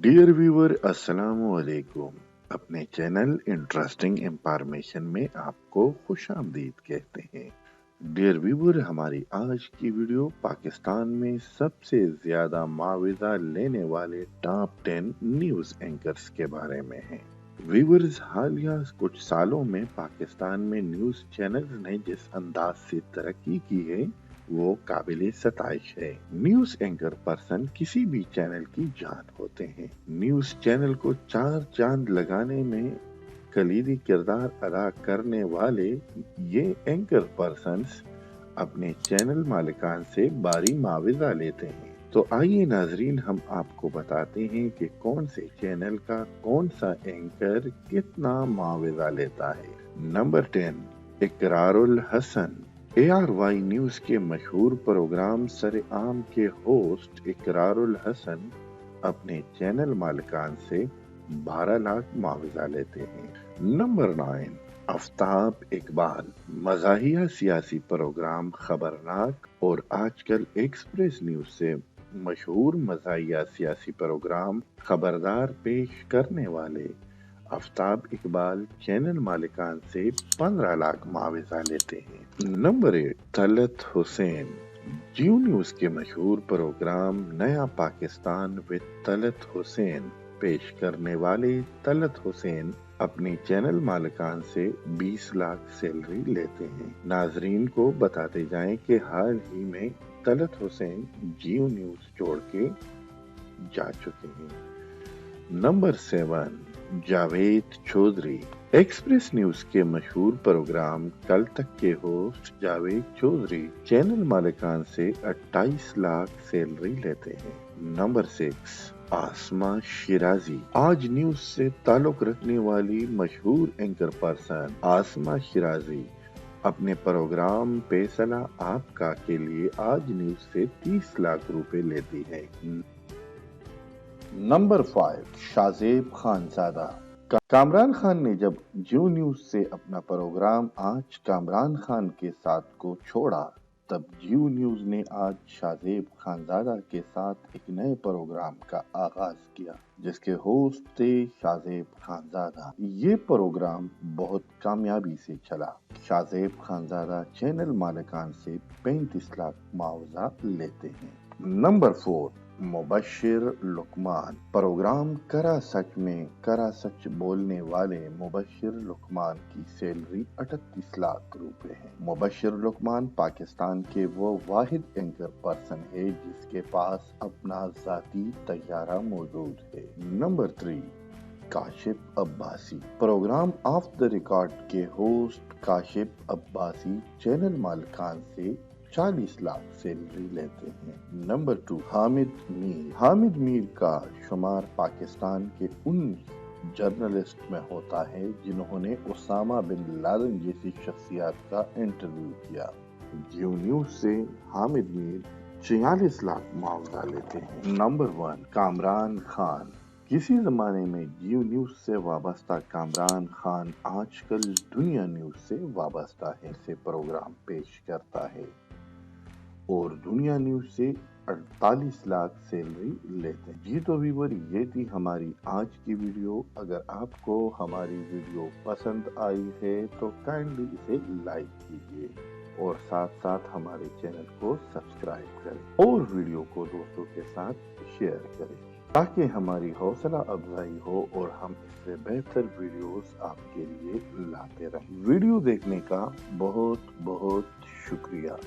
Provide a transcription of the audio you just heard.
Dear viewer अस्सलाम वालेकुम। अपने चैनल इंटरेस्टिंग इंफॉर्मेशन में आपको खुशामदीद कहते हैं। डियर व्यूअर, हमारी आज की वीडियो पाकिस्तान में सबसे ज्यादा मुआवजा लेने वाले टॉप 10 न्यूज एंकर्स के बारे में है। व्यूअर्स, हालिया कुछ सालों में पाकिस्तान में न्यूज चैनल्स ने जिस अंदाज से तरक्की की है वो काबिले सताइश है। न्यूज एंकर पर्सन किसी भी चैनल की जान होते हैं। न्यूज चैनल को चार चांद लगाने में कलीदी किरदार अदा करने वाले ये एंकर पर्सन्स अपने चैनल मालिकान से भारी मुआवजा लेते हैं। तो आइए नाजरीन, हम आपको बताते हैं कि कौन से चैनल का कौन सा एंकर कितना मुआवजा लेता है। Number 10, Iqrarul Hassan. ARY news के मशहूर प्रोग्राम सरे आम के होस्ट इकरारुल हसन अपने चैनल मालिकान से 12 लाख मुआवजा लेते हैं। नंबर 9, आफ्ताब इकबाल। मज़ाहिया सियासी प्रोग्राम खबरनाक और आजकल एक्सप्रेस न्यूज से मशहूर मज़ाहिया सियासी प्रोग्राम खबरदार पेश करने वाले आफ्ताब इकबाल चैनल मालिकान से 15 लाख मुआवजा लेते हैं। नंबर 8, तलत हुसैन। जियो न्यूज के मशहूर प्रोग्राम नया पाकिस्तान विद तलत हुसैन पेश करने वाले तलत हुसैन अपने चैनल मालिकान से 20 लाख सैलरी लेते हैं। नाजरीन को बताते जाएं कि हाल ही में तलत हुसैन जियो न्यूज छोड़ के जा चुके हैं। Number 7, Javed Chaudhry. Express news के मशहूर प्रोग्राम कल तक के होस्ट जावेद चौधरी चैनल मालिकान से 28 लाख सैलरी लेते हैं। नंबर 6, आसमा शिराजी। आज न्यूज से ताल्लुक रखने वाली मशहूर एंकर पर्सन आसमा शिराजी अपने प्रोग्राम फैसला आपका के लिए आज न्यूज से 30 लाख रुपए लेती है। नंबर 5, शाजेब खानजादा। कामरान खान ने जब जियो न्यूज से अपना प्रोग्राम आज कामरान खान के साथ को छोड़ा, तब जियो न्यूज ने आज शाजेब खानजादा के साथ एक नए प्रोग्राम का आगाज किया जिसके होस्ट थे शाजेब खानजादा। ये प्रोग्राम बहुत कामयाबी से चला। शाजेब खानजादा चैनल मालिकान से 35 लाख मुआवजा लेते हैं। नंबर 4, मुबशिर लुकमान। प्रोग्राम करा सच में करा सच बोलने वाले मुबशिर लुकमान की सैलरी 38 लाख रुपए है। मुबशिर लुकमान पाकिस्तान के वो वाहिद एंकर पर्सन है जिसके पास अपना जाती तैयारा मौजूद है। Number 3, Kashif Abbasi. Programme off the record के होस्ट काशिफ अब्बासी चैनल मालिकान से 40 लाख सैलरी लेते हैं। नंबर 2, हामिद मीर। हामिद मीर का शुमार पाकिस्तान के उन जर्नलिस्ट में होता है जिन्होंने उसामा बिन लादेन जैसी शख्सियत का इंटरव्यू किया। जियो न्यूज से हामिद मीर 46 लाख मुआवजा लेते हैं। नंबर 1, कामरान खान। किसी जमाने में जियो न्यूज से वाबस्ता कामरान खान आजकल दुनिया न्यूज से वाबस्ता है से प्रोग्राम पेश करता है और दुनिया न्यूज से 48 लाख सैलरी लेते हैं। जी तो व्यूअर, ये थी हमारी आज की वीडियो। अगर आपको हमारी वीडियो पसंद आई है तो काइंडली इसे लाइक कीजिए और साथ साथ हमारे चैनल को सब्सक्राइब करें और वीडियो को दोस्तों के साथ शेयर करें ताकि हमारी हौसला अफजाई हो और हम इससे बेहतर वीडियोस आपके लिए लाते रहें। वीडियो देखने का बहुत बहुत शुक्रिया।